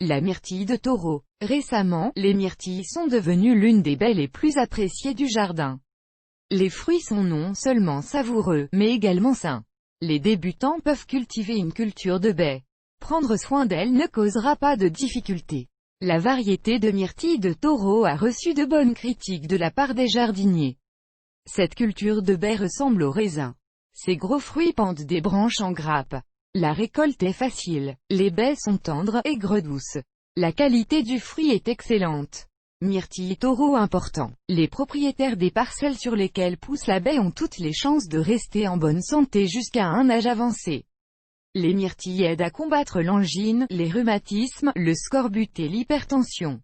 La myrtille de taureau. Récemment, les myrtilles sont devenues l'une des baies les plus appréciées du jardin. Les fruits sont non seulement savoureux, mais également sains. Les débutants peuvent cultiver une culture de baies. Prendre soin d'elle ne causera pas de difficultés. La variété de myrtille de taureau a reçu de bonnes critiques de la part des jardiniers. Cette culture de baies ressemble au raisin. Ses gros fruits pendent des branches en grappe. La récolte est facile. Les baies sont tendres, aigres douces. La qualité du fruit est excellente. Myrtille taureau important. Les propriétaires des parcelles sur lesquelles pousse la baie ont toutes les chances de rester en bonne santé jusqu'à un âge avancé. Les myrtilles aident à combattre l'angine, les rhumatismes, le scorbut et l'hypertension.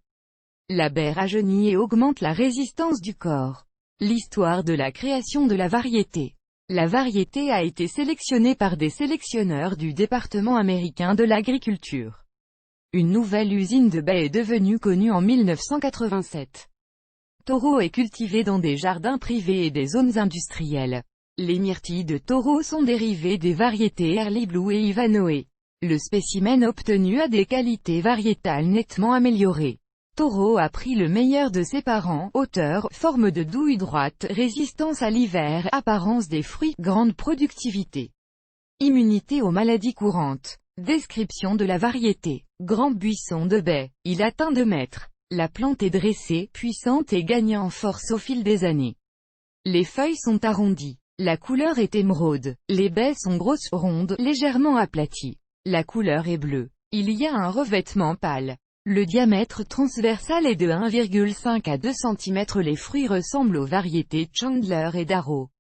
La baie rajeunit et augmente la résistance du corps. L'histoire de la création de la variété. La variété a été sélectionnée par des sélectionneurs du département américain de l'agriculture. Une nouvelle usine de baies est devenue connue en 1987. Taureau est cultivé dans des jardins privés et des zones industrielles. Les myrtilles de taureau sont dérivées des variétés Early Blue et Ivanhoe. Le spécimen obtenu a des qualités variétales nettement améliorées. Taureau a pris le meilleur de ses parents, hauteur, forme de douille droite, résistance à l'hiver, apparence des fruits, grande productivité. Immunité aux maladies courantes. Description de la variété. Grand buisson de baies. Il atteint 2 mètres. La plante est dressée, puissante et gagne en force au fil des années. Les feuilles sont arrondies. La couleur est émeraude. Les baies sont grosses, rondes, légèrement aplaties. La couleur est bleue. Il y a un revêtement pâle. Le diamètre transversal est de 1,5 à 2 cm. Les fruits ressemblent aux variétés Chandler et Darrow.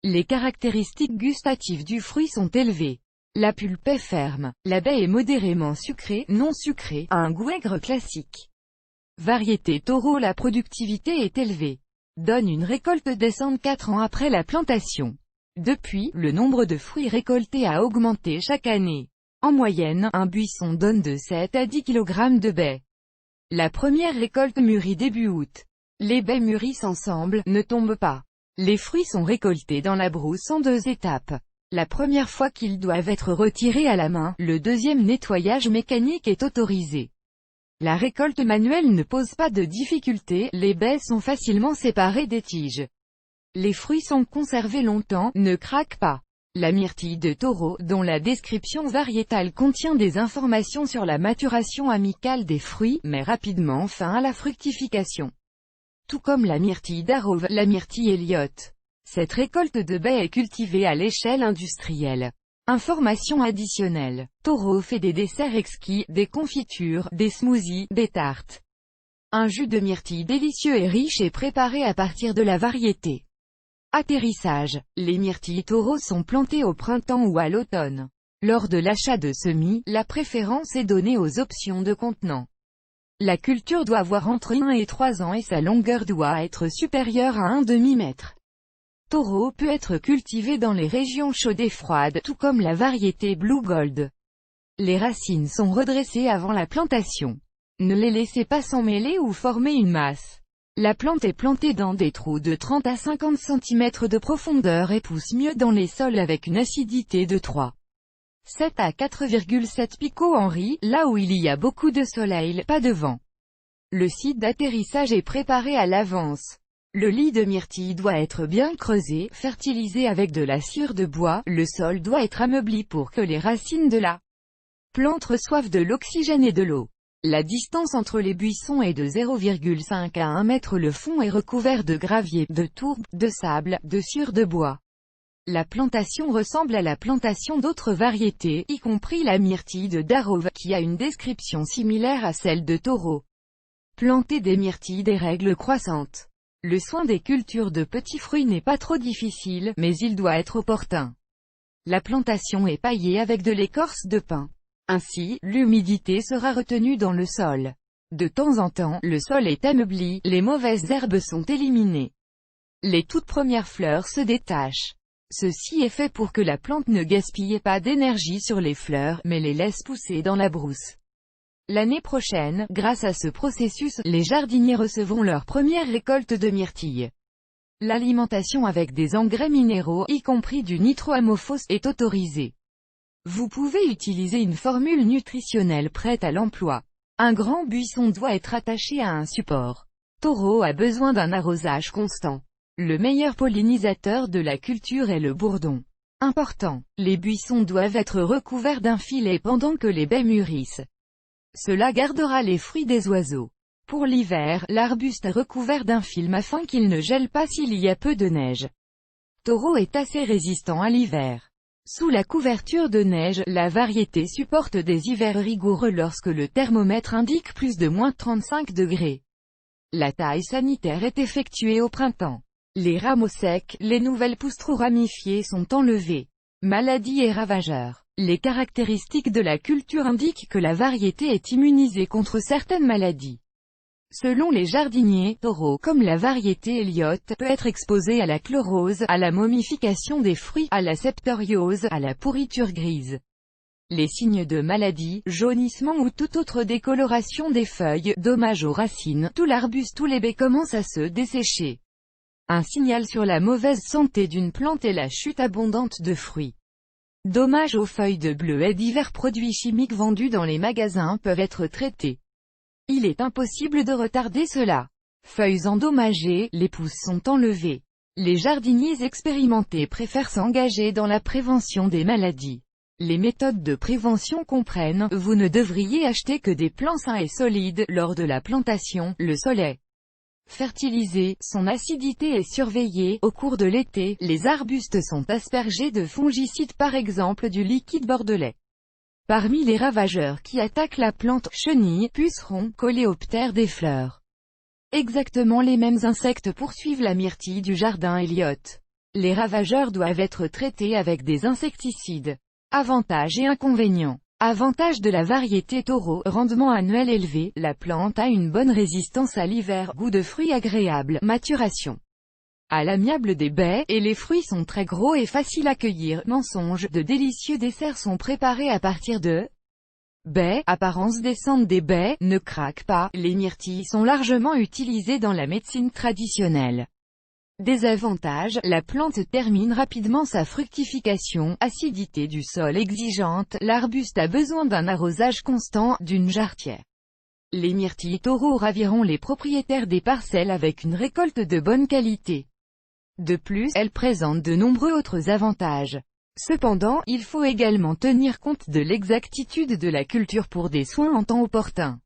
Les caractéristiques gustatives du fruit sont élevées. La pulpe est ferme. La baie est modérément sucrée, non sucrée, à un goût aigre classique. Variété taureau. La productivité est élevée. Donne une récolte décente 4 ans après la plantation. Depuis, le nombre de fruits récoltés a augmenté chaque année. En moyenne, un buisson donne de 7 à 10 kg de baies. La première récolte mûrit début août. Les baies mûrissent ensemble, ne tombent pas. Les fruits sont récoltés dans la brousse en 2 étapes. La première fois qu'ils doivent être retirés à la main, le deuxième nettoyage mécanique est autorisé. La récolte manuelle ne pose pas de difficulté, les baies sont facilement séparées des tiges. Les fruits sont conservés longtemps, ne craquent pas. La myrtille de taureau, dont la description variétale contient des informations sur la maturation amicale des fruits, met rapidement fin à la fructification. Tout comme la myrtille Darrow, la myrtille Elliott. Cette récolte de baies est cultivée à l'échelle industrielle. Information additionnelle. Taureau fait des desserts exquis, des confitures, des smoothies, des tartes. Un jus de myrtille délicieux et riche est préparé à partir de la variété. Atterrissage. Les myrtilles taureau sont plantées au printemps ou à l'automne. Lors de l'achat de semis, la préférence est donnée aux options de contenants. La culture doit avoir entre 1 et 3 ans et sa longueur doit être supérieure à 1/2 mètre. Taureau peut être cultivé dans les régions chaudes et froides, tout comme la variété Blue Gold. Les racines sont redressées avant la plantation. Ne les laissez pas s'emmêler ou former une masse. La plante est plantée dans des trous de 30 à 50 cm de profondeur et pousse mieux dans les sols avec une acidité de 3,7 à 4,7 pico-Henri, là où il y a beaucoup de soleil, pas de vent. Le site d'atterrissage est préparé à l'avance. Le lit de myrtille doit être bien creusé, fertilisé avec de la sciure de bois, le sol doit être ameubli pour que les racines de la plante reçoivent de l'oxygène et de l'eau. La distance entre les buissons est de 0,5 à 1 mètre. Le fond est recouvert de gravier, de tourbe, de sable, de sciure de bois. La plantation ressemble à la plantation d'autres variétés, y compris la myrtille de Darrow, qui a une description similaire à celle de taureau. Planter des myrtilles des règles croissantes. Le soin des cultures de petits fruits n'est pas trop difficile, mais il doit être opportun. La plantation est paillée avec de l'écorce de pin. Ainsi, l'humidité sera retenue dans le sol. De temps en temps, le sol est ameubli, les mauvaises herbes sont éliminées. Les toutes premières fleurs se détachent. Ceci est fait pour que la plante ne gaspille pas d'énergie sur les fleurs, mais les laisse pousser dans la brousse. L'année prochaine, grâce à ce processus, les jardiniers recevront leur première récolte de myrtilles. L'alimentation avec des engrais minéraux, y compris du nitroamophos, est autorisée. Vous pouvez utiliser une formule nutritionnelle prête à l'emploi. Un grand buisson doit être attaché à un support. Taureau a besoin d'un arrosage constant. Le meilleur pollinisateur de la culture est le bourdon. Important. Les buissons doivent être recouverts d'un filet pendant que les baies mûrissent. Cela gardera les fruits des oiseaux. Pour l'hiver, l'arbuste est recouvert d'un film afin qu'il ne gèle pas s'il y a peu de neige. Taureau est assez résistant à l'hiver. Sous la couverture de neige, la variété supporte des hivers rigoureux lorsque le thermomètre indique plus de -35 degrés. La taille sanitaire est effectuée au printemps. Les rameaux secs, les nouvelles pousses trop ramifiées sont enlevées. Maladies et ravageurs. Les caractéristiques de la culture indiquent que la variété est immunisée contre certaines maladies. Selon les jardiniers, Taureau, comme la variété Elliott, peut être exposé à la chlorose, à la momification des fruits, à la septoriose, à la pourriture grise. Les signes de maladie, jaunissement ou toute autre décoloration des feuilles, dommage aux racines, tout l'arbuste ou les baies commencent à se dessécher. Un signal sur la mauvaise santé d'une plante est la chute abondante de fruits. Dommage aux feuilles de bleuets. Divers produits chimiques vendus dans les magasins peuvent être traités. Il est impossible de retarder cela. Feuilles endommagées, les pousses sont enlevées. Les jardiniers expérimentés préfèrent s'engager dans la prévention des maladies. Les méthodes de prévention comprennent, vous ne devriez acheter que des plants sains et solides, lors de la plantation, le sol est fertilisé, son acidité est surveillée, au cours de l'été, les arbustes sont aspergés de fongicides par exemple du liquide bordelais. Parmi les ravageurs qui attaquent la plante, chenilles, pucerons, coléoptères des fleurs. Exactement les mêmes insectes poursuivent la myrtille du jardin Elliott. Les ravageurs doivent être traités avec des insecticides. Avantages et inconvénients. Avantage de la variété Taureau, rendement annuel élevé, la plante a une bonne résistance à l'hiver, goût de fruits agréable, maturation à l'amiable des baies, et les fruits sont très gros et faciles à cueillir. Mensonge, de délicieux desserts sont préparés à partir de baies, apparence descente des baies, ne craquent pas, les myrtilles sont largement utilisées dans la médecine traditionnelle. Désavantage, la plante termine rapidement sa fructification, acidité du sol exigeante, l'arbuste a besoin d'un arrosage constant, d'une jarretière. Les myrtilles Taureau raviront les propriétaires des parcelles avec une récolte de bonne qualité. De plus, elles présentent de nombreux autres avantages. Cependant, il faut également tenir compte de l'exactitude de la culture pour des soins en temps opportun.